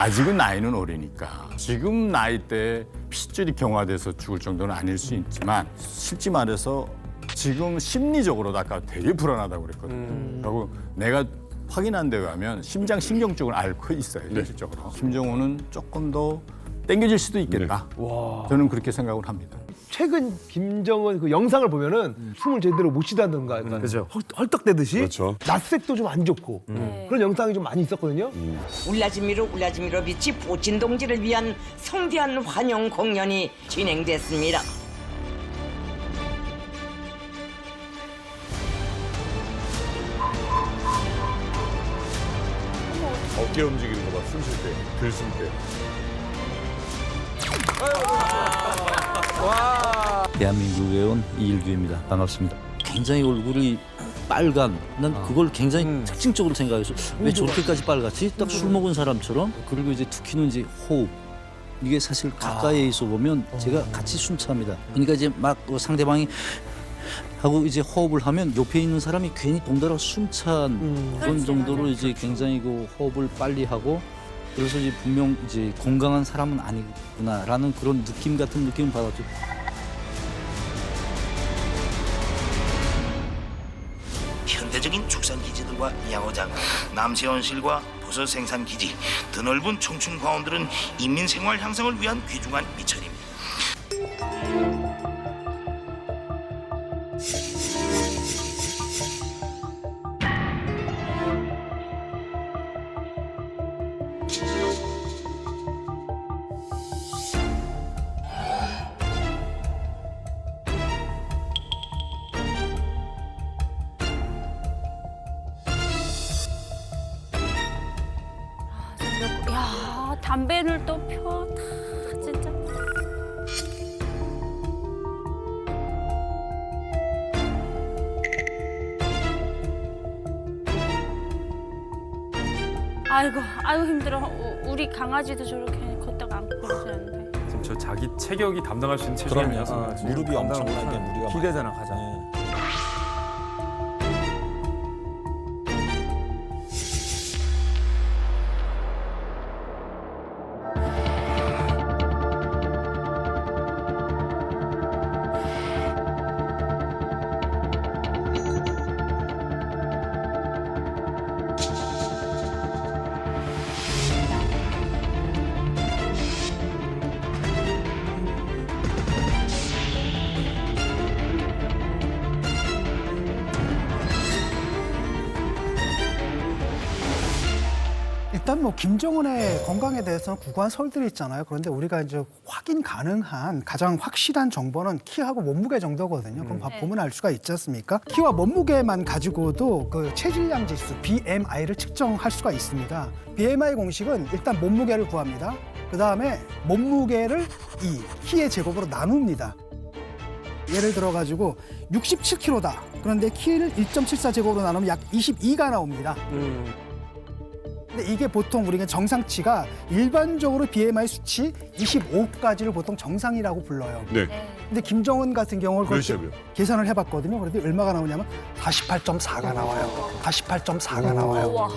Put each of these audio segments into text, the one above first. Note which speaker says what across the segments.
Speaker 1: 아직은 나이는 어리니까 지금 나이 때 핏줄이 경화돼서 죽을 정도는 아닐 수 있지만 실제 말해서 지금 심리적으로도 아까 되게 불안하다고 그랬거든요. 그리고 내가 확인한 데 의하면 심장 신경쪽을 앓고 있어요, 실질적으로. 김정은은 조금 더 땡겨질 수도 있겠다. 저는 그렇게 생각을 합니다.
Speaker 2: 최근 김정은 그 영상을 보면은 숨을 제대로 못 쉬다든가 약간 헐떡대듯이
Speaker 3: 그렇죠.
Speaker 2: 낯색도 좀 안 좋고 그런 영상이 좀 많이 있었거든요.
Speaker 4: 울라지미로비치 부친 동지를 위한 성대한 환영 공연이 진행됐습니다.
Speaker 3: 어깨 움직이는 거 봐, 숨 쉴 때, 들숨 때.
Speaker 5: 대한민국에 온 이일규입니다. 반갑습니다. 굉장히 얼굴이 빨간, 난 그걸 굉장히 특징적으로 생각해서 왜 저렇게까지 빨갛지? 딱 술 먹은 사람처럼. 그리고 이제 특히는 이제 호흡. 이게 사실 가까이에 있어 보면 제가 같이 숨차입니다. 그러니까 이제 막 상대방이 하고 이제 호흡을 하면 옆에 있는 사람이 괜히 동달아 숨찬 그런 정도로 이제 굉장히 그 호흡을 빨리 하고 그래서 이제 분명 이제 건강한 사람은 아니구나라는 그런 느낌 같은 느낌을 받았죠.
Speaker 6: 현대적인 축산기지들과 양어장, 남새원실과 버섯 생산기지, 드넓은 청춘과원들은 인민생활 향상을 위한 귀중한 미천입니다.
Speaker 7: 야, 담배를 또 펴, 다 진짜. 아이고 힘들어. 우리 강아지도 저렇게 걷다가 안고 그러는데.
Speaker 8: 지금 저 자기 체격이 담당할 수 있는 체중이 아니어서
Speaker 9: 무릎이 엄청나게 무리가
Speaker 8: 기대잖아 가장.
Speaker 10: 일단 뭐 김정은의 건강에 대해서는 구구한 설들이 있잖아요. 그런데 우리가 이제 확인 가능한 가장 확실한 정보는 키하고 몸무게 정도거든요. 그럼 보면 알 수가 있지 않습니까? 키와 몸무게만 가지고도 그 체질량 지수 BMI를 측정할 수가 있습니다. BMI 공식은 일단 몸무게를 구합니다. 그 다음에 몸무게를 이 키의 제곱으로 나눕니다. 예를 들어 가지고 67kg다. 그런데 키를 1.74 제곱으로 나누면 약 22가 나옵니다. 근데 이게 보통 우리가 정상치가 일반적으로 BMI 수치 25까지를 보통 정상이라고 불러요.
Speaker 3: 네.
Speaker 10: 근데 김정은 같은 경우는
Speaker 3: 몇이에요?
Speaker 10: 계산을 해봤거든요. 그런데 얼마가 나오냐면 48.4가 나와요. 48.4가 나와요.
Speaker 7: 와.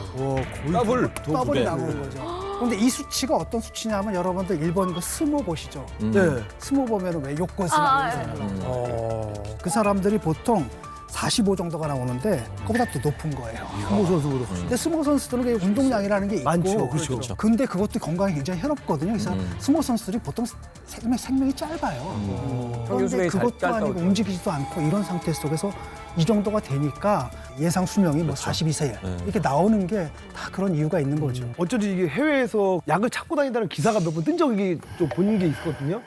Speaker 10: 더블이 나오는 거죠. 그런데 이 수치가 어떤 수치냐면 여러분들 일본 그 스모 보시죠. 네. 스모 보면은 왜 요코스마 이런 사람. 그 사람들이 보통 45 정도가 나오는데 그보다 더 높은 거예요.
Speaker 2: 스모 선수보다.
Speaker 10: 근데 스모 선수들은 그게 운동량이라는 게 있고
Speaker 2: 많죠, 그렇죠.
Speaker 10: 근데 그것도 건강에 굉장히 해롭거든요. 그래서 스모 선수들이 보통 생명이 짧아요. 그런데
Speaker 2: 수명이
Speaker 10: 그것도
Speaker 2: 짧다고
Speaker 10: 아니고 움직이지도 않고 이런 상태 속에서 이 정도가 되니까 예상 수명이 뭐 42세 이렇게 나오는 게 다 그런 이유가 있는 거죠.
Speaker 2: 어쩐지 이게 해외에서 약을 찾고 다닌다는 기사가 몇 번 뜬 적이 좀 본 게 있거든요.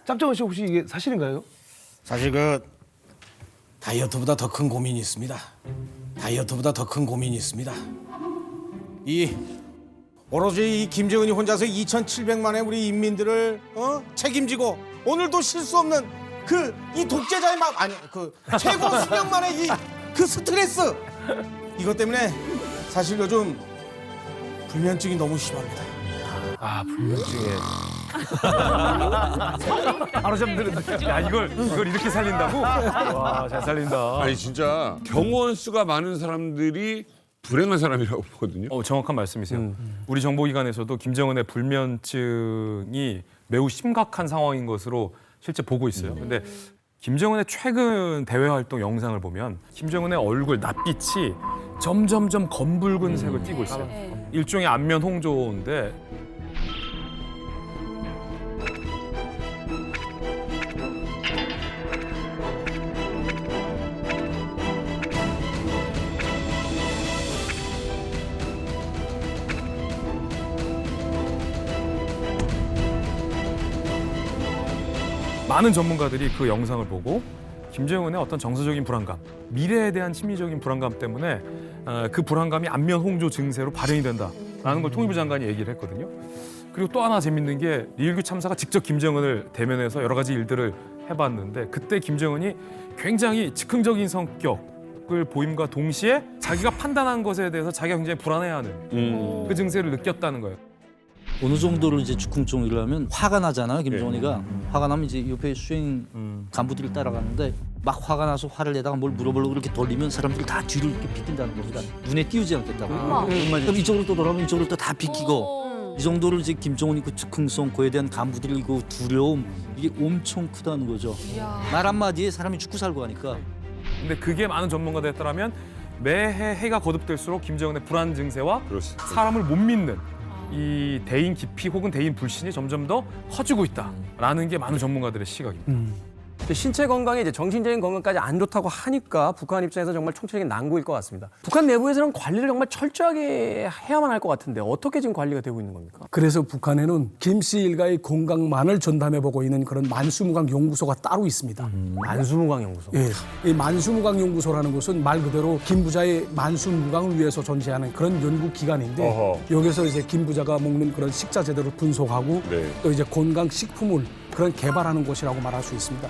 Speaker 2: 짭정은 씨 혹시 이게 사실인가요?
Speaker 9: 사실 그 다이어트보다 더 큰 고민이 있습니다. 다이어트보다 더 큰 고민이 있습니다. 오로지 이 김정은이 혼자서 2,700만의 우리 인민들을 책임지고 오늘도 실수 없는 그 이 독재자의 마음 아니 그 최고 수명만의 이 그 스트레스 이것 때문에 사실 요즘 불면증이 너무 심합니다.
Speaker 8: 아 불면증에. 바로 잠드는데. 야 이걸 이렇게 살린다고? 와 잘 살린다.
Speaker 3: 아니 진짜 경원 수가 많은 사람들이 불행한 사람이라고 보거든요.
Speaker 8: 정확한 말씀이세요. 우리 정보기관에서도 김정은의 불면증이 매우 심각한 상황인 것으로 실제 보고 있어요. 근데 김정은의 최근 대외 활동 영상을 보면 김정은의 얼굴 낯빛이 점점점 검붉은 색을 띠고 있어요. 일종의 안면 홍조인데 많은 전문가들이 그 영상을 보고 김정은의 어떤 정서적인 불안감, 미래에 대한 심리적인 불안감 때문에 그 불안감이 안면 홍조 증세로 발현이 된다라는 걸 통일부 장관이 얘기를 했거든요. 그리고 또 하나 재밌는 게 리일규 참사가 직접 김정은을 대면해서 여러 가지 일들을 해봤는데 그때 김정은이 굉장히 즉흥적인 성격을 보임과 동시에 자기가 판단한 것에 대해서 자기가 굉장히 불안해하는 그 증세를 느꼈다는 거예요.
Speaker 5: 어느 정도로 이제 즉흥적으로 하면 화가 나잖아요. 김정은이가 화가 나면 이제 옆에 수행 간부들을 따라가는데 막 화가 나서 화를 내다가 뭘 물어보려고 이렇게 돌리면 사람들이 다 뒤로 이렇게 비낀다는 겁니다. 눈에 띄우지 않겠다고. 그럼 이쪽으로 또 돌아오면 이쪽으로 또 다 비키고 이 정도로 이제 김정은이 그 즉흥성, 그에 대한 간부들이 그 두려움 이게 엄청 크다는 거죠. 말 한마디에 사람이 죽고 살고 하니까.
Speaker 8: 근데 그게 많은 전문가들에 따르면 매해 해가 거듭될수록 김정은의 불안 증세와 사람을 못 믿는 이 대인 기피 혹은 대인 불신이 점점 더 커지고 있다라는 게 많은 전문가들의 시각입니다.
Speaker 11: 신체 건강에 이제 정신적인 건강까지 안 좋다고 하니까 북한 입장에서 정말 총체적인 난국일 것 같습니다. 북한 내부에서는 관리를 정말 철저하게 해야만 할 것 같은데 어떻게 지금 관리가 되고 있는 겁니까?
Speaker 2: 그래서 북한에는 김 씨 일가의 건강만을 전담해보고 있는 그런 만수무강 연구소가 따로 있습니다.
Speaker 11: 만수무강 연구소.
Speaker 2: 예, 이 만수무강 연구소라는 것은 말 그대로 김 부자의 만수무강을 위해서 존재하는 그런 연구 기관인데 여기서 이제 김 부자가 먹는 그런 식자 제대로 분석하고 또 이제 건강 식품을 그런 개발하는 곳이라고 말할 수 있습니다.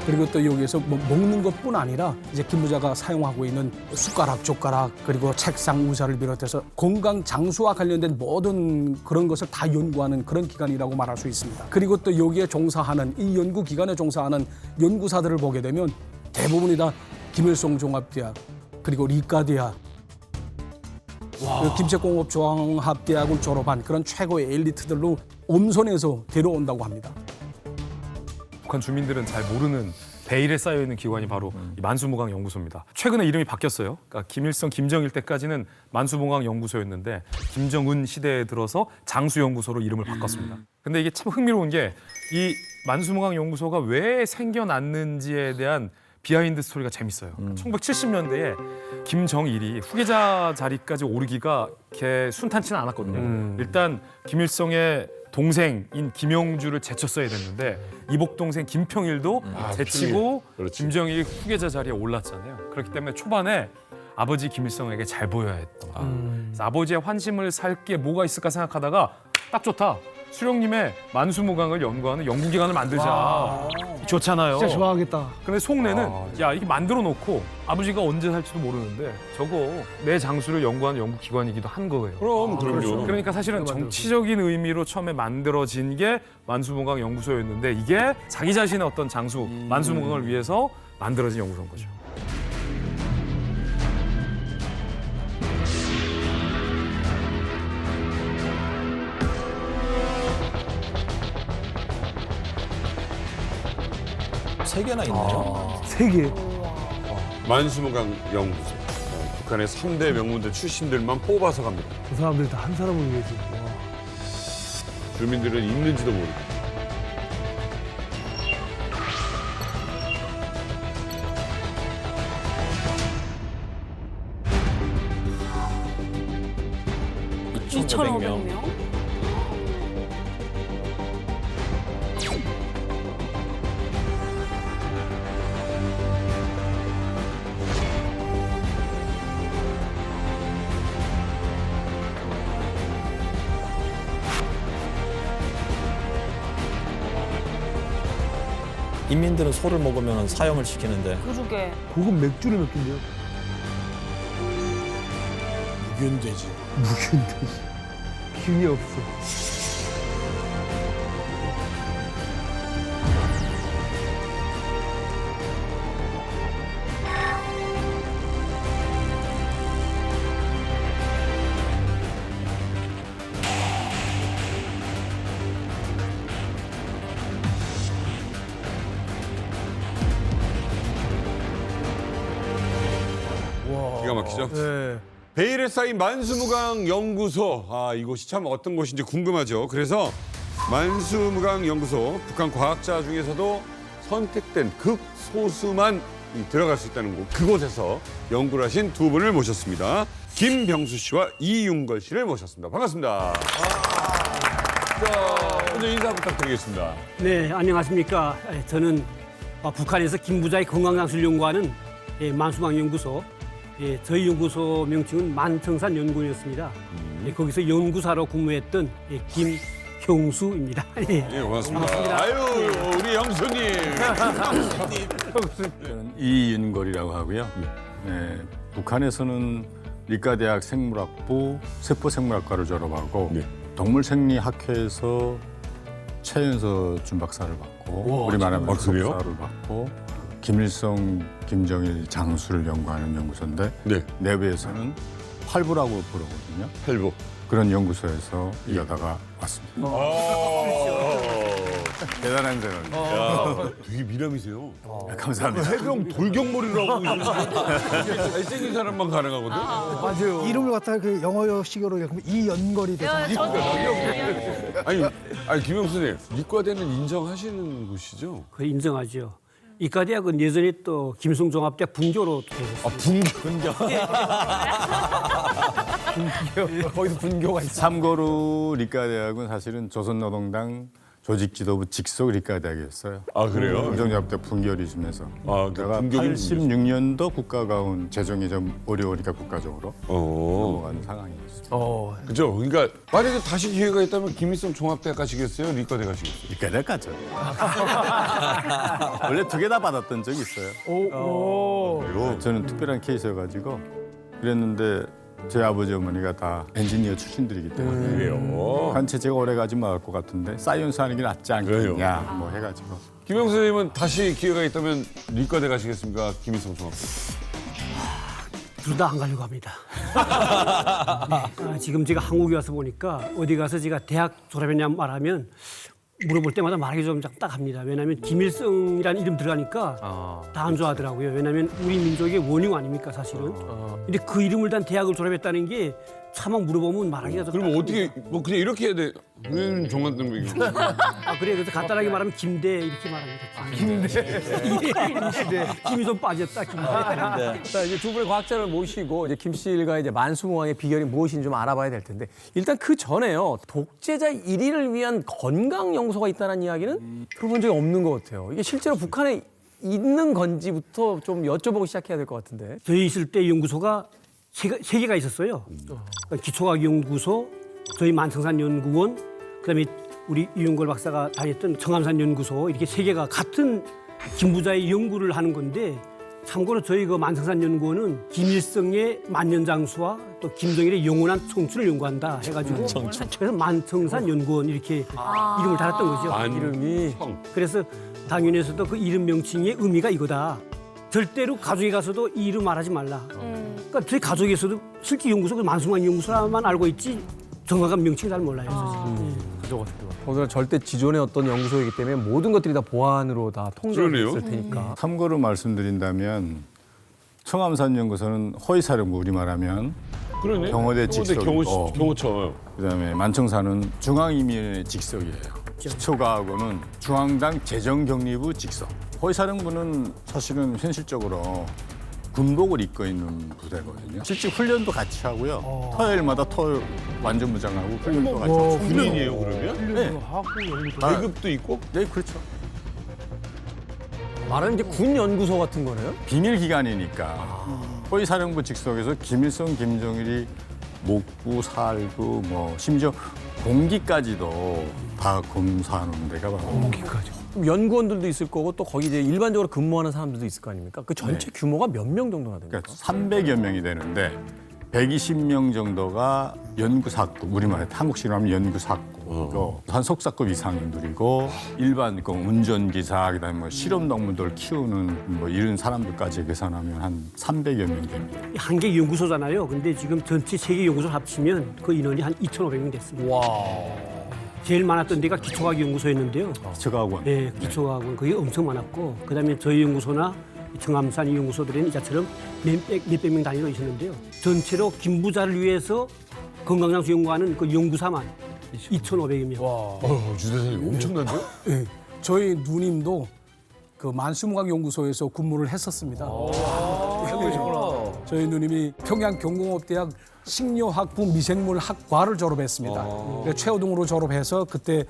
Speaker 2: 그리고 또 여기에서 뭐 먹는 것뿐 아니라 이제 김 부자가 사용하고 있는 숟가락, 젓가락 그리고 책상, 의자를 비롯해서 건강 장수와 관련된 모든 그런 것을 다 연구하는 그런 기관이라고 말할 수 있습니다. 그리고 또 여기에 종사하는 이 연구 기관에 종사하는 연구사들을 보게 되면 대부분이 다 김일성 종합대학 그리고 리과대학 김책공업종합대학을 졸업한 그런 최고의 엘리트들로 엄선해서 데려온다고 합니다.
Speaker 8: 북한 주민들은 잘 모르는 베일에 쌓여있는 기관이 바로 이 만수무강 연구소입니다. 최근에 이름이 바뀌었어요. 그러니까 김일성, 김정일 때까지는 만수무강 연구소였는데 김정은 시대에 들어서 장수연구소로 이름을 바꿨습니다. 근데 이게 참 흥미로운 게 이 만수무강 연구소가 왜 생겨났는지에 대한 비하인드 스토리가 재밌어요. 1970년대에 김정일이 후계자 자리까지 오르기가 이렇게 순탄치는 않았거든요. 일단 김일성의 동생인 김영주를 제쳤어야 됐는데 이복 동생 김평일도 제치고 김정일이 후계자 자리에 올랐잖아요. 그렇기 때문에 초반에 아버지 김일성에게 잘 보여야 했던 거예요. 그래서 아버지의 환심을 살 게 뭐가 있을까 생각하다가 딱 좋다. 수령님의 만수무강을 연구하는 연구기관을 만들자. 좋잖아요.
Speaker 2: 진짜 좋아하겠다.
Speaker 8: 근데 속내는 야 이게 만들어 놓고 아버지가 언제 살지도 모르는데 저거 내 장수를 연구하는 연구기관이기도 한 거예요.
Speaker 3: 그럼요.
Speaker 8: 그러니까 사실은 정치적인 의미로 처음에 만들어진 게 만수무강 연구소였는데 이게 자기 자신의 어떤 장수 만수무강을 위해서 만들어진 연구소인 거죠.
Speaker 11: 세 개나 있네요.
Speaker 2: 세 개.
Speaker 3: 만수무강 연구소. 북한의 3대 명문대 출신들만 뽑아서 갑니다.
Speaker 2: 그 사람들이 다 한 사람을 위해서.
Speaker 3: 주민들은 있는지도 모르고.
Speaker 7: 와. 2,500명.
Speaker 11: 인민들은 소를 먹으면 사형을 시키는데
Speaker 7: 그러게.
Speaker 2: 고급 맥주를 몇 캔데요?
Speaker 9: 무균되지.
Speaker 2: 무균되지. 균이 없어.
Speaker 3: 막히죠.
Speaker 11: 네.
Speaker 3: 베일에 쌓인 만수무강 연구소. 아, 이곳이 참 어떤 곳인지 궁금하죠. 그래서 만수무강 연구소, 북한 과학자 중에서도 선택된 극소수만 들어갈 수 있다는 곳. 그곳에서 연구를 하신 두 분을 모셨습니다. 김병수 씨와 이윤걸 씨를 모셨습니다. 반갑습니다. 자, 먼저 인사 부탁드리겠습니다.
Speaker 12: 네, 안녕하십니까. 저는 북한에서 김부자의 건강장수를 연구하는 만수무강 연구소, 저희 연구소 명칭은 만청산 연구원이었습니다. 거기서 연구사로 근무했던 김형수입니다.
Speaker 3: 예, 고맙습니다. 아유, 우리 형수님.
Speaker 1: 저는 이윤걸이라고 하고요. 네, 북한에서는理科대학 생물학부 세포생물학과를 졸업하고 동물생리학회에서 최연소 준박사를 받고 우리 말하면
Speaker 3: 그래요?
Speaker 1: 석사를 받고 김일성, 김정일 장수를 연구하는 연구소인데 내부에서는 활부라고 부르거든요.
Speaker 3: 활부.
Speaker 1: 그런 연구소에서 일하다가 왔습니다. 대단한 생활.
Speaker 3: 되게 미남이세요.
Speaker 1: 감사합니다.
Speaker 3: 해병 돌격머리로 하고 있는데 잘생긴 사람만 가능하거든.
Speaker 10: 맞아요. 이름을 갖다가 그 영어식으로 읽으면 이연걸이 되잖아요.
Speaker 3: 아니 김영수님,理科대는 인정하시는 곳이죠?
Speaker 12: 거의 인정하죠. 이과대학은 예전에 또 김성종합대학 분교로 되었습니다.
Speaker 11: 거기서 분교가 있어.
Speaker 1: 참고로理科대학은 사실은 조선노동당 조직지도부 직속理科대학이었어요.
Speaker 3: 아, 그래요?
Speaker 1: 김성종합대 분결이 지면서.
Speaker 3: 아,
Speaker 1: 제가
Speaker 3: 분교를
Speaker 1: 86년도 국가가온 재정이 좀 어려우니까 국가적으로 넘어가는 상황이었습니다.
Speaker 3: 그죠? 그러니까 만약에 다시 기회가 있다면 김일성 종합대학 가시겠어요?理科대 가시겠어요?
Speaker 1: 理科대학 가죠. 원래 두 개 다 받았던 적이 있어요. 저는 특별한 케이스여가지고 그랬는데 제 아버지 어머니가 다 엔지니어 출신들이기 때문에
Speaker 3: 그래요?
Speaker 1: 한채 제가 오래 가지 말을 것 같은데 사이언스 하는 게 낫지 않겠냐 뭐 해가지고.
Speaker 3: 김영수 선생님은 다시 기회가 있다면理科대 가시겠습니까? 김일성 종합대.
Speaker 12: 둘 다 안 가려고 합니다. 지금 제가 한국에 와서 보니까 어디 가서 제가 대학 졸업했냐 말하면 물어볼 때마다 말하기 좀 딱합니다. 왜냐하면 김일성이라는 이름 들어가니까 다 안 좋아하더라고요. 왜냐하면 우리 민족의 원흉 아닙니까 사실은. 근데 그 이름을 단 대학을 졸업했다는 게 차마 물어보면 말하기가 좀.
Speaker 3: 그럼 어떻게 뭐 그냥 이렇게 해야 돼? 종합등록이.
Speaker 12: 그래 그래서 간단하게 말하면 김대 이렇게 말합니다. 김대. 김이 좀 빠졌다 김대.
Speaker 11: 자, 이제 두 분의 과학자를 모시고 이제 김 씨가 이제 만수무강의 비결이 무엇인지 좀 알아봐야 될 텐데 일단 그 전에요. 독재자 1위를 위한 건강 연구소가 있다는 이야기는 들어본 적이 없는 것 같아요. 이게 실제로 북한에 있는 건지부터 좀 여쭤보고 시작해야 될 것 같은데.
Speaker 12: 저희 있을 때 연구소가 세 개가 있었어요. 그러니까 기초과학연구소, 저희 만청산 연구원, 그다음에 우리 이윤걸 박사가 다녔던 청암산 연구소 이렇게 세 개가 같은 김부자의 연구를 하는 건데 참고로 저희 그 만청산 연구원은 김일성의 만년장수와 또 김정일의 영원한 청춘을 연구한다 해가지고 그래서 만청산 연구원 이렇게 이름을 달았던 거죠.
Speaker 11: 이름이.
Speaker 12: 그래서 당연에서도 그 이름 명칭의 의미가 이거다. 절대로 가족에 가서도 이 이름 말하지 말라. 그러니까 저희 가족에서도 실제 연구소 그 만수무강 연구소만 알고 있지 정확한 명칭 잘 몰라요. 사실.
Speaker 11: 오늘 절대 지존의 어떤 연구소이기 때문에 모든 것들이 다 보안으로 다 통제되어 있을 테니까.
Speaker 1: 참고로 말씀드린다면 청암산 연구소는 허위사령부 우리 말하면
Speaker 3: 그러네.
Speaker 1: 경호대 직속이고
Speaker 3: 경호처.
Speaker 1: 그다음에 만청산은 중앙이민의 직속이에요. 기초과학원은 중앙당 재정격리부 직속. 허위사령부는 사실은 현실적으로 군복을 입고 있는 부대거든요. 실제 훈련도 같이 하고요. 토요일마다 완전 무장하고 훈련도 같이 하고.
Speaker 3: 군인이에요 그러면?
Speaker 1: 네.
Speaker 3: 계급도 있고?
Speaker 1: 네, 그렇죠.
Speaker 11: 말하는 이제 군 연구소 같은 거네요?
Speaker 1: 비밀 기관이니까 허위사령부 직속에서 김일성, 김정일이 먹고 살고 뭐 심지어 공기까지도 다 검사하는 데가 바로
Speaker 12: 공기까지.
Speaker 11: 연구원들도 있을 거고 또 거기 이제 일반적으로 근무하는 사람들도 있을 거 아닙니까? 그 전체 규모가 몇 명 정도나 됩니까?
Speaker 1: 그러니까 300여 명이 되는데 120명 정도가 연구사급, 우리말에 한국식으로 하면 연구사급이고 한 석사급 이상들이고 일반 그 운전기사, 그다음에 뭐 실험동물들 키우는 뭐 이런 사람들까지 계산하면 한 300여 명 됩니다.
Speaker 12: 한 개 연구소잖아요. 근데 지금 전체 세 개 연구소 합치면 그 인원이 한 2,500명 됐습니다.
Speaker 11: 와.
Speaker 12: 제일 많았던 데가 기초과학연구소였는데요.
Speaker 1: 기초과학원.
Speaker 12: 네, 기초과학원 그게 엄청 많았고 그다음에 저희 연구소나 청암산 이 연구소들에는 이자처럼 몇백 명 단위로 있었는데요. 전체로 김부자를 위해서 건강장수 연구하는 그 연구사만 2,500여 명.
Speaker 3: 주 대사님 엄청난데요?
Speaker 2: 예, 저희 누님도 그 만수무강연구소에서 근무를 했었습니다. 저희 누님이 평양경공업대학 식료학부 미생물학과를 졸업했습니다. 최우등으로 졸업해서 그때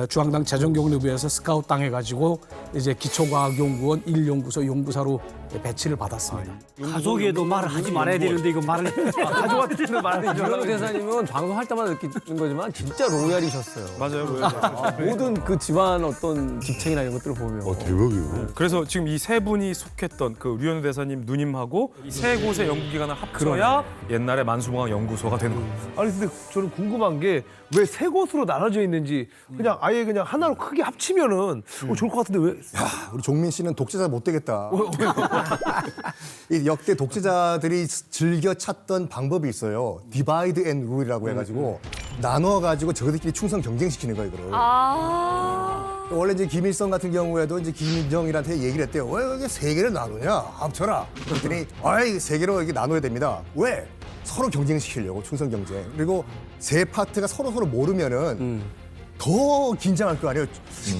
Speaker 2: 중앙당 재정경례부에서 스카우트 당해가지고 이제 기초과학연구원 1연구소 연구사로 배치를 받았습니다.
Speaker 12: 가족에도 말을 하지 말아야 되는데 이거 말을 가족한테는 말을
Speaker 11: 유현우 대사님은 방송할 때마다 느끼는 거지만 진짜 로얄이셨어요.
Speaker 8: 맞아요.
Speaker 11: 모든 그 집안 어떤 직책이나 이런 것들을 보면.
Speaker 3: 대박이에요.
Speaker 8: 그래서 지금 이 세 분이 속했던 그 류현우 대사님 누님하고 이 세 곳의 연구기관을 합쳐야 옛날에 만수무강 연구소가 되는 겁니다.
Speaker 13: 아니 근데 저는 궁금한 게 왜 세 곳으로 나눠져 있는지 그냥 아예 그냥 하나로 크게 합치면은 좋을 것 같은데 왜?
Speaker 14: 우리 종민 씨는 독재자 못 되겠다. 이 역대 독재자들이 즐겨 찾던 방법이 있어요. 디바이드 앤 룰이라고 해가지고 나눠가지고 저들끼리 충성 경쟁시키는 거예요, 이거를. 원래 이제 김일성 같은 경우에도 이제 김정일한테 얘기를 했대요. 왜 이게 세 개를 나누냐? 합쳐라. 그랬더니 아이 세 개로 이게 나눠야 됩니다. 왜? 서로 경쟁시키려고 충성 경쟁. 그리고 세 파트가 서로 모르면은 더 긴장할 거 아니에요.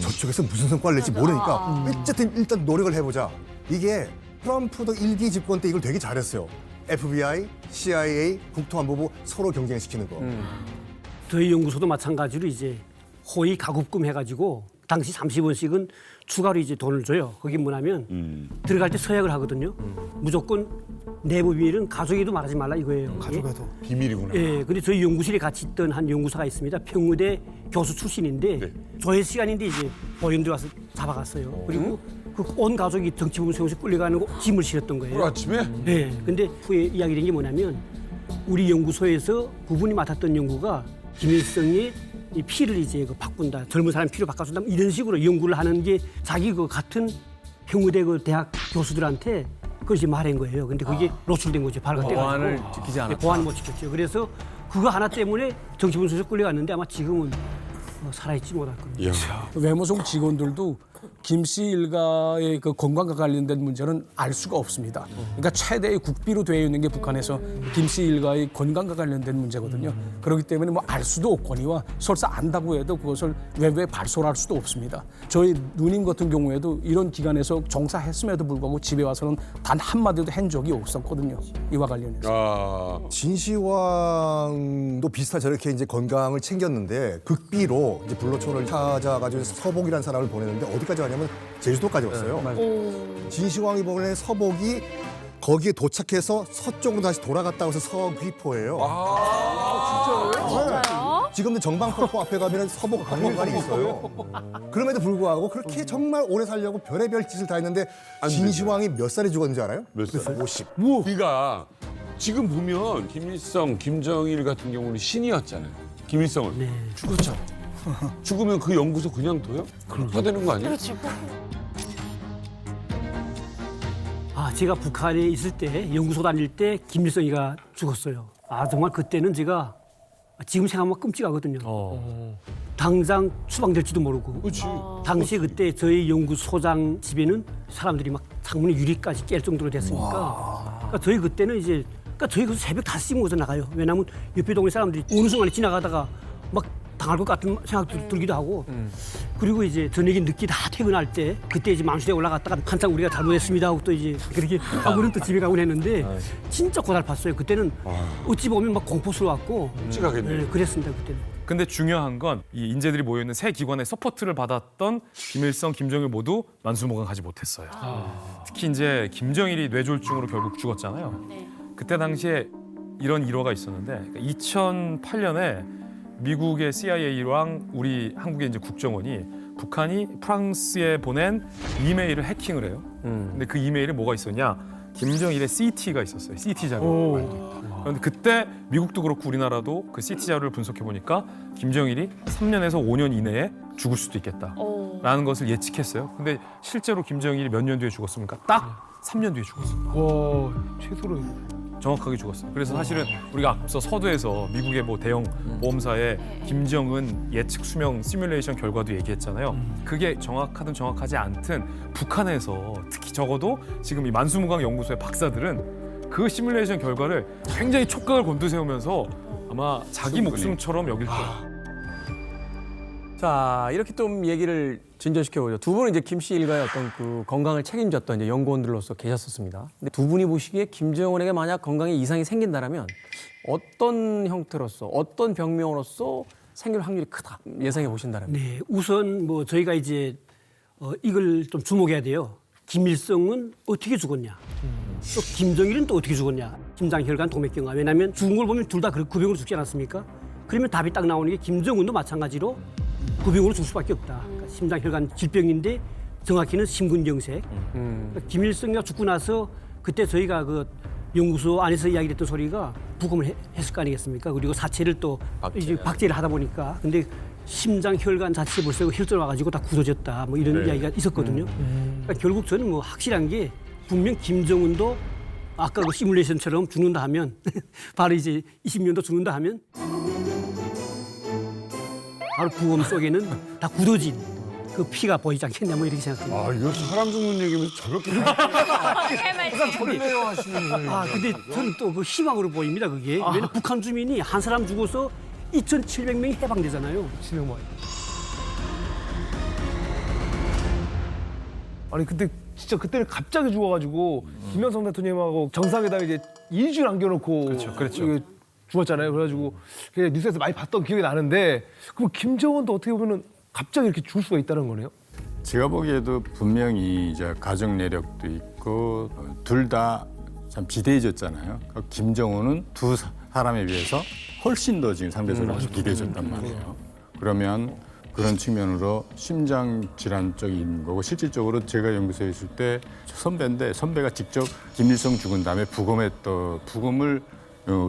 Speaker 14: 저쪽에서 무슨 성과를 낼지 모르니까 어쨌든 일단 노력을 해보자. 이게 트럼프도 일기 집권 때 이걸 되게 잘했어요. FBI, CIA, 국토안보부 서로 경쟁시키는 거.
Speaker 12: 저희 연구소도 마찬가지로 이제 호의 가급금 해가지고 당시 30원씩은 추가로 이제 돈을 줘요. 그게 뭐냐면 들어갈 때 서약을 하거든요. 무조건 내부 비밀은 가족에도 말하지 말라 이거예요.
Speaker 10: 가족에도
Speaker 3: 비밀이구나.
Speaker 12: 예, 근데 저희 연구실에 같이 있던 한 연구사가 있습니다. 평의대 교수 출신인데 조회 시간인데 이제 보연들 와서 잡아갔어요. 그리고 그 온 가족이 정치부문 세우서 끌려가는 거 짐을 실었던 거예요.
Speaker 3: 아침에?
Speaker 12: 네, 근데 후에 이야기된 게 뭐냐면 우리 연구소에서 그분이 맡았던 연구가 김일성의 이 피를 이제 그 바꾼다, 젊은 사람 피로 바꿔준다 이런 식으로 연구를 하는 게 자기 그 같은 평의대 그 대학 교수들한테 그걸 이제 말한 거예요. 근데 그게 노출된 거죠. 발각돼가지고.
Speaker 11: 보안을 지키지 않았다.
Speaker 12: 보안을 못 지켰죠. 그래서 그거 하나 때문에 정치분수에서 끌려갔는데 아마 지금은 살아있지 못할 겁니다.
Speaker 2: 외무성 직원들도 김 씨 일가의 그 건강과 관련된 문제는 알 수가 없습니다. 그러니까 최대의 국비로 되어 있는 게 북한에서 김 씨 일가의 건강과 관련된 문제거든요. 그렇기 때문에 뭐 알 수도 없거니와 설사 안다고 해도 그것을 외부에 발설할 수도 없습니다. 저희 누님 같은 경우에도 이런 기관에서 종사했음에도 불구하고 집에 와서는 단 한마디도 한 적이 없었거든요. 이와 관련해서.
Speaker 14: 진시황도 비슷한 저렇게 이제 건강을 챙겼는데 극비로 이제 불로초를 찾아가지고 서복이라는 사람을 보냈는데 어디까지 왔냐면 제주도까지 왔어요. 진시황이 보낸 서복이 거기에 도착해서 서쪽으로 다시 돌아갔다고 해서 서귀포예요.
Speaker 7: 진짜요?
Speaker 14: 지금도 정방폭포 앞에 가면 서복 박물관이 있어요. 그럼에도 불구하고 그렇게 정말 오래 살려고 별의별 짓을 다 했는데 진시황이 몇 살에 죽었는지 알아요?
Speaker 3: 몇 살?
Speaker 14: 50.
Speaker 3: 그러니까 지금 보면 김일성, 김정일 같은 경우는 신이었잖아요. 김일성은.
Speaker 12: 네.
Speaker 3: 죽었죠. 죽으면 그 연구소 그냥 둬요? 다 되는 거 아니에요?
Speaker 12: 아, 제가 북한에 있을 때 연구소 다닐 때 김일성이가 죽었어요. 아, 정말 그때는 제가 지금 생각하면 끔찍하거든요. 당장 추방될지도 모르고.
Speaker 3: 그렇지.
Speaker 12: 당시 그때 저희 연구소장 집에는 사람들이 막 창문에 유리까지 깰 정도로 됐으니까. 그러니까 저희 그때는 이제 저희 그 새벽 5시 먹어서 나가요. 왜냐하면 옆에 동네 사람들이 어느 순간에 지나가다가 막 당할 것 같은 생각도 들기도 하고. 그리고 이제 저녁에 늦게 다 퇴근할 때 그때 이제 만수대에 올라갔다가 한참 우리가 잘못했습니다 하고 또 이제 그렇게 하고는 또 집에 가곤 했는데 진짜 고달팠어요. 그때는 어찌 보면 막 공포스러웠고.
Speaker 3: 끔찍하겠네요.
Speaker 12: 네, 그랬습니다 그때는.
Speaker 8: 근데 중요한 건 이 인재들이 모여 있는 세 기관의 서포트를 받았던 김일성, 김정일 모두 만수무강 가지 못했어요. 특히 이제 김정일이 뇌졸중으로 결국 죽었잖아요.
Speaker 7: 네.
Speaker 8: 그때 당시에 이런 일화가 있었는데 2008년에 미국의 CIA랑 우리 한국의 이제 국정원이 북한이 프랑스에 보낸 이메일을 해킹을 해요. 근데 그 이메일에 뭐가 있었냐? 김정일의 CT가 있었어요. CT 자료. 그런데 그때 미국도 그렇고 우리나라도 그 CT 자료를 분석해 보니까 김정일이 3년에서 5년 이내에 죽을 수도 있겠다라는 것을 예측했어요. 근데 실제로 김정일이 몇 년 뒤에 죽었습니까? 딱 3년 뒤에 죽었습니다.
Speaker 13: 와 최소로.
Speaker 8: 정확하게 죽었어요. 그래서 사실은 우리가 앞서 서두에서 미국의 뭐 대형 보험사의 김정은 예측 수명 시뮬레이션 결과도 얘기했잖아요. 그게 정확하든 정확하지 않든 북한에서 특히 적어도 지금 이 만수무강 연구소의 박사들은 그 시뮬레이션 결과를 굉장히 촉각을 곤두세우면서 아마 자기 목숨처럼 여길 거예요.
Speaker 11: 자, 이렇게 좀 얘기를 진전시켜보죠. 두 분은 이제 김 씨 일가의 어떤 그 건강을 책임졌던 이제 연구원들로서 계셨었습니다. 근데 두 분이 보시기에 김정은에게 만약 건강에 이상이 생긴다라면 어떤 형태로서, 어떤 병명으로서 생길 확률이 크다 예상해 보신다면?
Speaker 12: 네, 우선 뭐 저희가 이제 이걸 좀 주목해야 돼요. 김일성은 어떻게 죽었냐? 또 김정일은 또 어떻게 죽었냐? 심장혈관 동맥경화. 왜냐하면 죽은 걸 보면 둘 다 그 병으로 죽지 않았습니까? 그러면 답이 딱 나오는 게 김정은도 마찬가지로 그 병으로 죽을 수밖에 없다. 그러니까 심장혈관 질병인데 정확히는 심근경색. 그러니까 김일성이가 죽고 나서 그때 저희가 그 연구소 안에서 이야기했던 소리가 부검을 했을 거 아니겠습니까? 그리고 사체를 또 이제 박제를 하다 보니까 근데 심장혈관 자체 벌써 혈전 와가지고 다 굳어졌다. 뭐 이런 이야기가 있었거든요. 그러니까 결국 저는 뭐 확실한 게 분명 김정은도 아까 그 시뮬레이션처럼 죽는다 하면 바로 이제 20년도 죽는다 하면 바로 부검 속에는 다 굳어진 그 피가 보이지 않겠냐 뭐 이렇게 생각합니다.
Speaker 3: 아, 이거 사람 죽는 얘기면서 저렇게
Speaker 13: 절레요 하시는.
Speaker 12: 아 근데 저는 또 그 희망으로 보입니다 그게. 왜냐면 북한 주민이 한 사람 죽어서 2,700명이 해방되잖아요.
Speaker 13: 아니 근데 진짜 그때는 갑자기 죽어가지고 김영삼 대통령하고 정상회담 이제 2주 남겨놓고
Speaker 8: 그렇죠.
Speaker 13: 이게 죽었잖아요. 그래가지고 그냥 뉴스에서 많이 봤던 기억이 나는데 그럼 김정은도 어떻게 보면은 갑자기 이렇게 죽을 수가 있다는 거네요?
Speaker 1: 제가 보기에도 분명히 이제 가정 내력도 있고 둘 다 참 비대해졌잖아요. 그러니까 김정은은 두 사람에 비해서 훨씬 더 지금 상대적으로 비대해졌단 말이에요. 그러면 그런 측면으로 심장 질환 쪽이 있는 거고 실질적으로 제가 연구소에 있을 때 선배인데 선배가 직접 김일성 죽은 다음에 부검을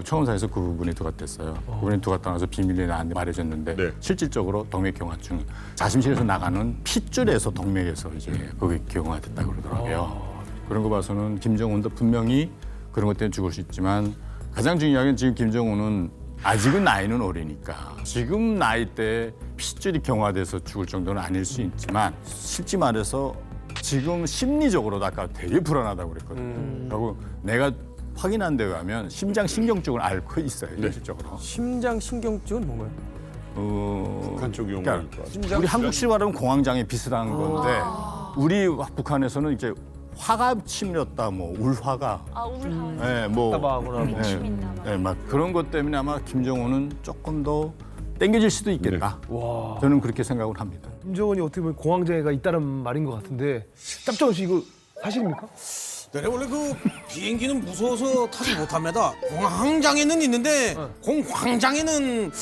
Speaker 1: 청원사에서 그 부분이 들어갔댔어요. 그 부분이 들어갔다 나서 비밀리에 나한테 말해줬는데 실질적으로 동맥경화증 자심실에서 나가는 핏줄에서 동맥에서 이제 그게 경화됐다 그러더라고요. 그런 거 봐서는 김정은도 분명히 그런 것 때문에 죽을 수 있지만 가장 중요한 건 지금 김정은은 아직은 나이는 어리니까 지금 나이 때 핏줄이 경화돼서 죽을 정도는 아닐 수 있지만 실제 말해서 지금 심리적으로도 아까 되게 불안하다고 그랬거든요. 그리고 내가 확인한 데 가면 심장 신경증을 앓고 있어요, 실질적으로.
Speaker 11: 심장 신경증은 뭔가요?
Speaker 3: 북한 쪽 용어니까.
Speaker 1: 우리 한국식 말하면 공황장애 비슷한 건데 우리 북한에서는 이제 화가 치밀었다, 뭐 울화가, 네, 뭐, 막 그런 것 때문에 아마 김정은은 조금 더 땡겨질 수도 있겠다. 저는 그렇게 생각을 합니다.
Speaker 13: 김정은이 어떻게 보면 공황장애가 있다는 말인 것 같은데 깜짝 놀라시 이거 사실입니까?
Speaker 9: 네, 원래 그 비행기는 무서워서 타지 못합니다. 공황장애는 있는데 공황장애는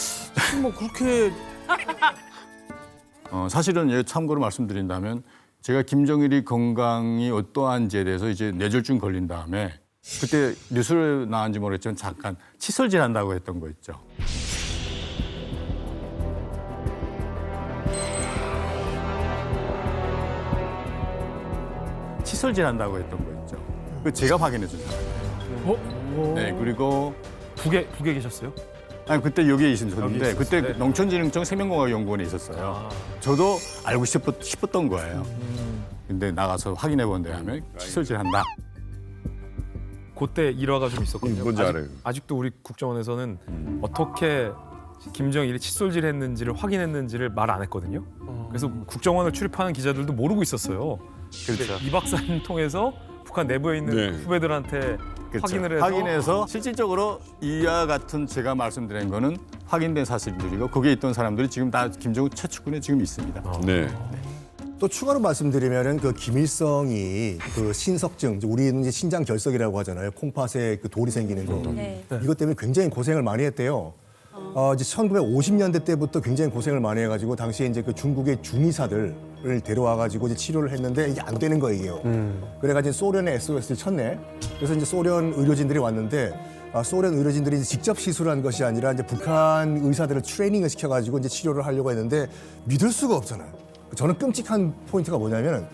Speaker 9: 뭐 그렇게
Speaker 1: 사실은 참고로 말씀드린다면 제가 김정일이 건강이 어떠한지에 대해서 이제 뇌졸중 걸린 다음에 그때 뉴스를 나왔는지 모르겠지만 잠깐 칫솔질 한다고 했던 거 있죠. 칫솔질 한다고 했던 거 있죠. 그 제가 확인해 줬잖아요. 네, 그리고
Speaker 8: 북에 계셨어요?
Speaker 1: 아니 그때 여기에 있었는데
Speaker 8: 여기
Speaker 1: 그때
Speaker 8: 있었어요?
Speaker 1: 농촌진흥청 생명공학연구원에 있었어요. 저도 알고 싶었던 거예요. 근데 나가서 확인해 본데 하면 칫솔질 한다.
Speaker 8: 그때 일화가 좀 있었거든요.
Speaker 3: 뭔지 알아요.
Speaker 8: 아직도 우리 국정원에서는 어떻게 김정일이 칫솔질했는지를 확인했는지를 말 안 했거든요. 그래서 국정원을 출입하는 기자들도 모르고 있었어요. 그렇죠. 이 박사님 통해서 북한 내부에 있는 후배들한테 확인해서
Speaker 1: 실질적으로 이와 같은 제가 말씀드린 거는 확인된 사실들이고 거기에 있던 사람들이 지금 다 김정은 최측근에 지금 있습니다.
Speaker 3: 네.
Speaker 14: 또 추가로 말씀드리면은 그 김일성이 그 신석증, 우리는 이제 신장 결석이라고 하잖아요. 콩팥에 그 돌이 생기는 거. 이것 때문에 굉장히 고생을 많이 했대요. 이제 1950년대 때부터 굉장히 고생을 많이 해가지고 당시에 이제 그 중국의 중의사들을 데려와가지고 이제 치료를 했는데 이게 안 되는 거예요. 그래가지고 소련의 SOS를 쳤네. 그래서 이제 소련 의료진들이 왔는데 소련 의료진들이 이제 직접 시술한 것이 아니라 이제 북한 의사들을 트레이닝을 시켜가지고 이제 치료를 하려고 했는데 믿을 수가 없잖아요. 저는 끔찍한 포인트가 뭐냐면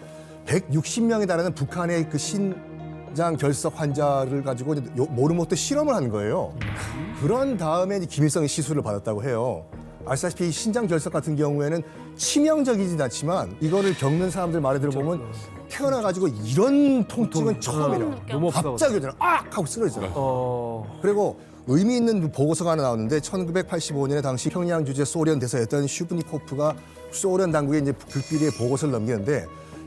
Speaker 14: 160명에 달하는 북한의 그 신장 결석 환자를 가지고 이제 모르모토 실험을 한 거예요. 그런 다음에 이제 김일성이 시술을 받았다고 해요. 아시다시피 신장 결석 같은 경우에는 치명적이진 않지만 이거를 겪는 사람들 말에 들어보면 태어나가지고 이런 통증은 처음이라.
Speaker 13: 너무 아프다고.
Speaker 14: 갑자기 오잖아. 악! 하고 쓰러지잖아. 그리고 의미 있는 보고서가 하나 나오는데 1985년에 당시 평양 주재 소련 대사였던 슈브니코프가 소련 당국에 이제 극비리의 보고서를 넘기는데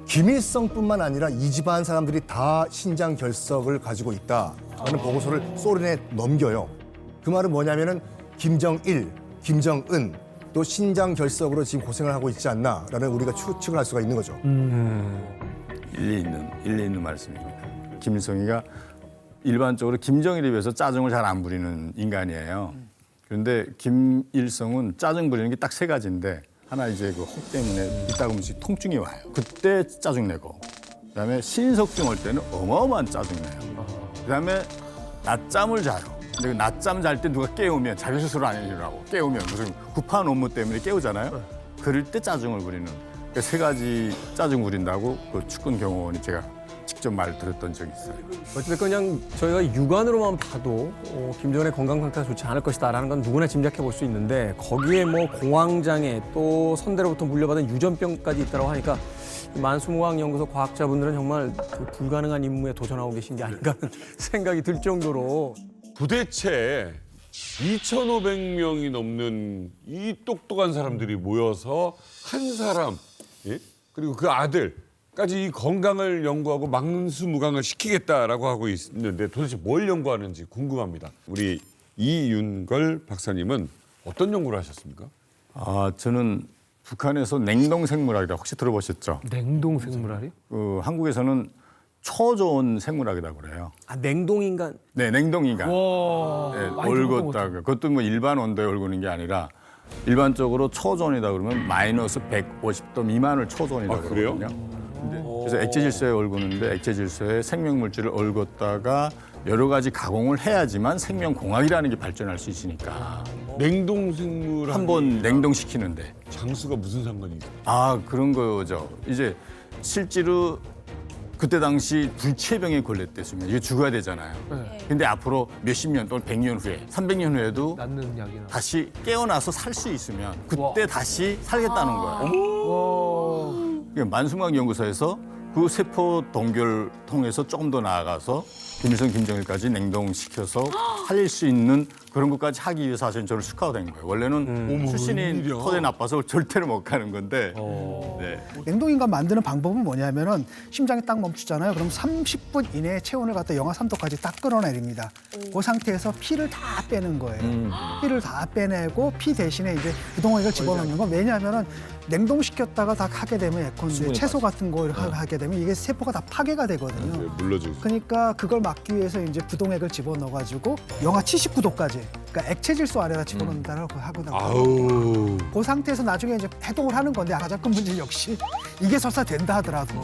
Speaker 14: 김일성뿐만 아니라 이 집안 사람들이 다 신장 결석을 가지고 있다라는 보고서를 소련에 넘겨요. 그 말은 뭐냐면은 김정일, 김정은 또 신장 결석으로 지금 고생을 하고 있지 않나라는 우리가 추측을 할 수가 있는 거죠.
Speaker 1: 일리 있는 말씀입니다. 김일성이가 일반적으로 김정일에 비해서 짜증을 잘 안 부리는 인간이에요. 그런데 김일성은 짜증 부리는 게 딱 세 가지인데 하나 이제 그 혹 때문에 이따금씩 통증이 와요. 그때 짜증 내고 그다음에 신석증 올 때는 어마어마한 짜증 내요. 그다음에 낮잠을 자요. 근데 그 낮잠 잘 때 누가 깨우면 자기 스스로 안 일어나고 깨우면 무슨 급한 업무 때문에 깨우잖아요. 그럴 때 짜증을 부리는 그 세 가지 짜증 부린다고 그 축군 경호원이 제가 직접 말 들었던 적이 있어요.
Speaker 11: 어쨌든 그냥 저희가 육안으로만 봐도 김정은의 건강 상태가 좋지 않을 것이다라는 건 누구나 짐작해 볼 수 있는데 거기에 뭐 공황장애 또 선대로부터 물려받은 유전병까지 있다고 하니까 만수무강 연구소 과학자분들은 정말 그 불가능한 임무에 도전하고 계신 게 아닌가 하는 생각이 들 정도로
Speaker 3: 도대체 2,500명이 넘는 이 똑똑한 사람들이 모여서 한 사람, 예? 그리고 그 아들까지 이 건강을 연구하고 만수무강을 시키겠다라고 하고 있는데 도대체 뭘 연구하는지 궁금합니다. 우리 이윤걸 박사님은 어떤 연구를 하셨습니까?
Speaker 1: 저는 북한에서 냉동생물학이라고 혹시 들어보셨죠?
Speaker 13: 냉동생물학이요?
Speaker 1: 한국에서는 초저온 생물학이라고 그래요.
Speaker 11: 아 냉동인간?
Speaker 1: 네, 냉동인간. 네,
Speaker 11: 많이
Speaker 1: 얼었다. 그것도 뭐 일반 온도에 얼구는 게 아니라 일반적으로 초저온이다 그러면 마이너스 150도 미만을 초저온이라고
Speaker 3: 그래요?
Speaker 1: 그러거든요. 그래서 액체 질소에 얼구는데 액체 질소에 생명 물질을 얼궜다가 여러 가지 가공을 해야지만 생명공학이라는 게 발전할 수 있으니까.
Speaker 3: 냉동생물
Speaker 1: 한번 냉동시키는데
Speaker 3: 장수가 무슨 상관이 있어요?
Speaker 1: 그런 거죠. 이제 실제로 그때 당시 불치병에 걸렸댔으면 이게 죽어야 되잖아요. 근데 앞으로 몇십 년 또는 100년 후에 300년 후에도
Speaker 13: 낫는 약이나.
Speaker 1: 다시 깨어나서 살 수 있으면 그때 다시 살겠다는 거예요. 그러니까 만수무강 연구소에서 그 세포 동결 통해서 조금 더 나아가서 김일성, 김정일까지 냉동시켜서 살릴 수 있는 그런 것까지 하기 위해서 사실 저는 스카우트된 거예요. 원래는 출신이 토대 나빠서 절대로 못 가는 건데. 네.
Speaker 10: 냉동인간 만드는 방법은 뭐냐면은 심장이 딱 멈추잖아요. 그럼 30분 이내에 체온을 갖다 영하 3도까지 딱 끌어내립니다. 그 상태에서 피를 다 빼는 거예요. 피를 다 빼내고 피 대신에 이제 부동액을 집어넣는 건 왜냐하면은 냉동시켰다가 다 하게 되면 예컨대 채소 같은 거 이렇게 하게 되면 이게 세포가 다 파괴가 되거든요.
Speaker 3: 물러주고.
Speaker 10: 그러니까 그걸 막기 위해서 이제 부동액을 집어넣어가지고 영하 79도까지 그러니까 액체 질소 안에다 집어넣는다고 하거든요.
Speaker 3: 아우.
Speaker 10: 그 상태에서 나중에 이제 해동을 하는 건데 가장 큰 문제 역시 이게 설사 된다 하더라도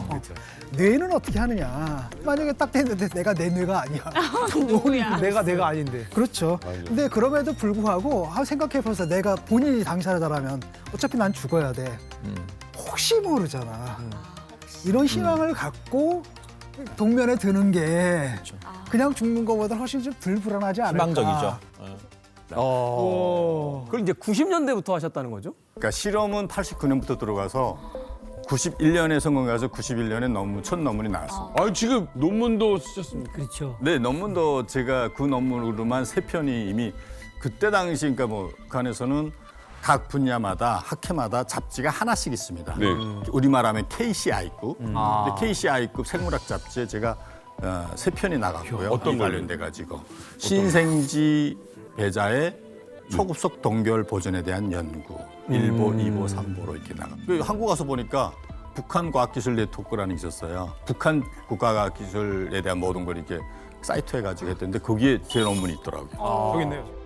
Speaker 10: 뇌는 어떻게 하느냐. 만약에 딱 됐는데 내가 내 뇌가 아니야.
Speaker 7: 누구야?
Speaker 13: 내가 아닌데.
Speaker 10: 그렇죠. 근데 그럼에도 불구하고 생각해보세요. 내가 본인이 당사자라면 어차피 난 죽어야 돼. 혹시 모르잖아. 이런 희망을 갖고 동면에 드는 게 그냥 죽는 것보다 훨씬 좀 덜 불안하지 않을까.
Speaker 5: 희망적이죠.
Speaker 11: 그걸 이제 90년대부터 하셨다는 거죠?
Speaker 1: 그러니까 실험은 89년부터 들어가서 91년에 성공해서 91년에 첫 논문이 나왔습니다.
Speaker 3: 지금 논문도 쓰셨습니까?
Speaker 12: 그렇죠.
Speaker 1: 네, 논문도 제가 그 논문으로만 3편이 이미 그때 당시 그러니까 뭐 북한에서는 각 분야마다 학회마다 잡지가 하나씩 있습니다.
Speaker 3: 네.
Speaker 1: 우리말하면 KCI급. 근데 KCI급 생물학 잡지에 제가 3편이 나갔고요.
Speaker 3: 어떤 걸요?
Speaker 1: 관련돼 가지고 신생지 배자의 초급속 동결 보존에 대한 연구 1보, 2보, 3보로 이렇게 나가. 한국 가서 보니까 북한 과학기술 네트워크라는 게 있었어요. 북한 국가과학기술에 대한 모든 걸 이렇게 사이트 해가지고 했던데 거기에 제 논문이 있더라고요.
Speaker 8: 저기 있네요.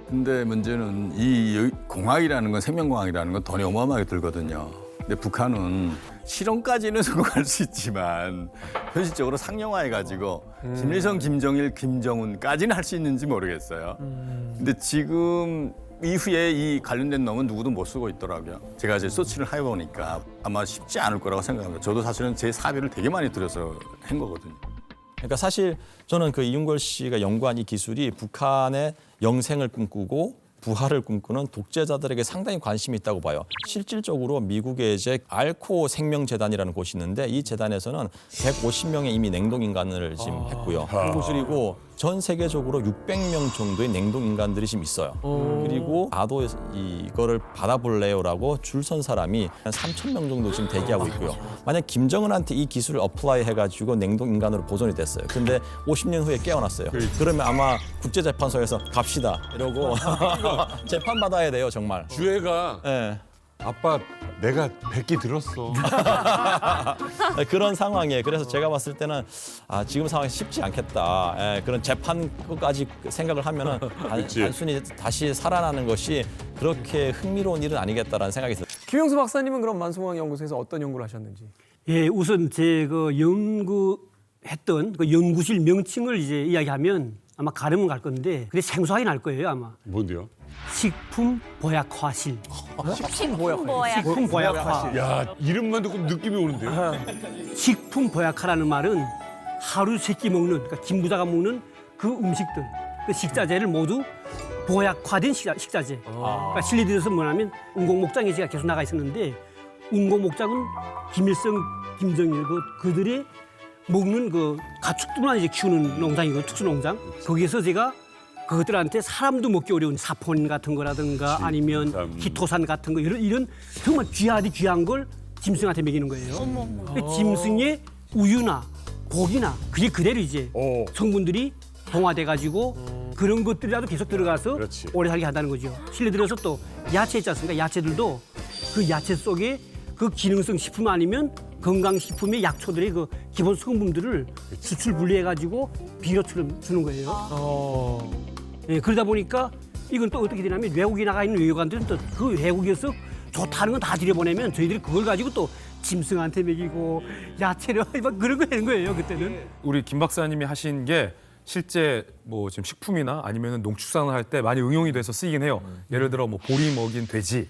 Speaker 1: 근데 문제는 이 공학이라는 건 생명공학이라는 건 돈이 어마어마하게 들거든요. 근데 북한은 실험까지는 성공할 수 있지만 현실적으로 상용화해가지고 김일성, 김정일, 김정은까지는 할 수 있는지 모르겠어요. 근데 지금 이후에 이 관련된 놈은 누구도 못 쓰고 있더라고요. 제가 이제 서치를 해보니까 아마 쉽지 않을 거라고 생각합니다. 저도 사실은 제 사비를 되게 많이 들여서 한 거거든요.
Speaker 15: 그러니까 사실 저는 그 이윤걸 씨가 연구한 이 기술이 북한의 영생을 꿈꾸고 부활을 꿈꾸는 독재자들에게 상당히 관심이 있다고 봐요. 실질적으로 미국의 이제 알코 생명재단이라는 곳이 있는데 이 재단에서는 150명의 이미 냉동인간을 지금 했고요. 그리고 전 세계적으로 600명 정도의 냉동인간들이 지금 있어요. 그리고 나도 이거를 받아볼래요라고 줄 선 사람이 한 3,000명 정도 지금 대기하고 있고요. 만약 김정은한테 이 기술을 어플라이 해가지고 냉동인간으로 보존이 됐어요. 근데 50년 후에 깨어났어요. 그러면 아마 국제재판소에서 갑시다 이러고 재판 받아야 돼요, 정말.
Speaker 3: 주애가
Speaker 15: 네.
Speaker 3: 아빠 내가 100기 들었어.
Speaker 15: 그런 상황이에요. 그래서 제가 봤을 때는 지금 상황이 쉽지 않겠다. 그런 재판 끝까지 생각을 하면은 단순히 다시 살아나는 것이 그렇게 흥미로운 일은 아니겠다라는 생각이 들어요.
Speaker 11: 김영수 박사님은 그럼 만수무강 연구소에서 어떤 연구를 하셨는지?
Speaker 12: 예, 우선 제 그 연구했던 그 연구실 명칭을 이제 이야기하면 아마 가름은 갈 건데 그게 생소하게 날 거예요, 아마.
Speaker 3: 뭔데요?
Speaker 12: 식품 보약화실.
Speaker 7: 식품 보약.
Speaker 12: 식품 보약화.
Speaker 3: 야, 이름만 듣고 느낌이 오는데요.
Speaker 12: 식품 보약화라는 말은 하루 세 끼 먹는, 그러니까 김 부자가 먹는 그 음식들, 그 식자재를 모두 보약화된 식자재. 그러니까 실례 들어서 뭐냐면 운공목장에 제가 계속 나가 있었는데 운공목장은 김일성, 김정일 그들의 먹는 그 가축들만 이제 키우는 농장이고 특수농장. 거기에서 제가 그것들한테 사람도 먹기 어려운 사폰 같은 거라든가 아니면 히토산 같은 거 이런 정말 귀한 걸 짐승한테 먹이는 거예요. 그 짐승의 우유나 고기나 그게 그대로 이제 성분들이 동화돼 가지고 그런 것들이라도 계속 들어가서 오래 살게 한다는 거죠. 실례 들어서 또 야채 있지 않습니까? 야채들도 그 야채 속에 그 기능성 식품 아니면 건강식품의 약초들의 그 기본 성분들을 수출 분리해 가지고 비료처럼 주는 거예요. 예, 그러다 보니까 이건 또 어떻게 되냐면 외국에 나가 있는 외교관들은 또 그 외국에서 좋다는 건 다 들여보내면 저희들이 그걸 가지고 또 짐승한테 먹이고 야채를 막 그런 거 하는 거예요, 그때는.
Speaker 8: 우리 김 박사님이 하신 게 실제 뭐 지금 식품이나 아니면 농축산을 할 때 많이 응용이 돼서 쓰이긴 해요. 예를 들어 뭐 보리 먹인 돼지,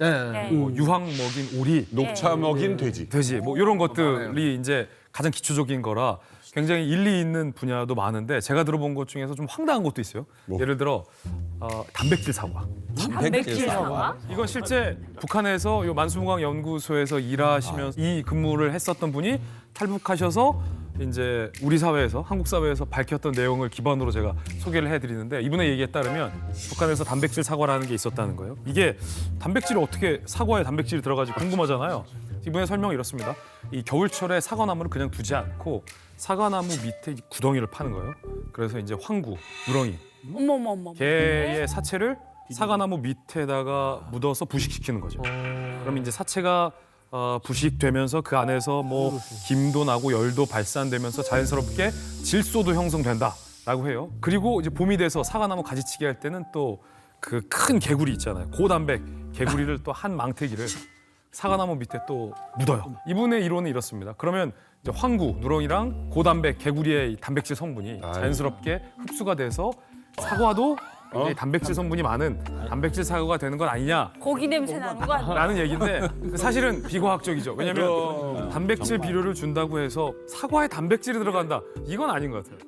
Speaker 8: 뭐 유황 먹인 오리,
Speaker 3: 녹차 먹인 돼지,
Speaker 8: 뭐 이런 것들이 이제 가장 기초적인 거라 굉장히 일리 있는 분야도 많은데 제가 들어본 것 중에서 좀 황당한 것도 있어요. 예를 들어 단백질 사과.
Speaker 7: 단백질 사과?
Speaker 8: 이건 실제 북한에서 요 만수무강 연구소에서 일하시면서 이 근무를 했었던 분이 탈북하셔서 이제 우리 사회에서 한국 사회에서 밝혔던 내용을 기반으로 제가 소개를 해드리는데 이분의 얘기에 따르면 북한에서 단백질 사과라는 게 있었다는 거예요. 이게 단백질이 어떻게 사과에 단백질이 들어가지 궁금하잖아요. 이분의 설명이 이렇습니다. 이 겨울철에 사과나무를 그냥 두지 않고 사과나무 밑에 구덩이를 파는 거예요. 그래서 이제 황구, 누렁이,
Speaker 7: 어머머머.
Speaker 8: 개의 사체를 사과나무 밑에다가 묻어서 부식시키는 거죠. 그럼 이제 사체가 부식되면서 그 안에서 뭐 김도 나고 열도 발산되면서 자연스럽게 질소도 형성된다라고 해요. 그리고 이제 봄이 돼서 사과나무 가지치기 할 때는 또 그 큰 개구리 있잖아요. 고단백 개구리를 또 한 망태기를 사과나무 밑에 또 묻어요. 이분의 이론은 이렇습니다. 그러면 이제 황구, 누렁이랑 고단백 개구리의 단백질 성분이 자연스럽게 흡수가 돼서 사과도 굉장히 단백질 성분이 많은 단백질 사과가 되는 건 아니냐.
Speaker 7: 고기 냄새 나는 거 아니야?
Speaker 8: 라는 얘기인데 사실은 비과학적이죠. 왜냐하면 단백질 비료를 준다고 해서 사과에 단백질이 들어간다. 이건 아닌 것 같아요.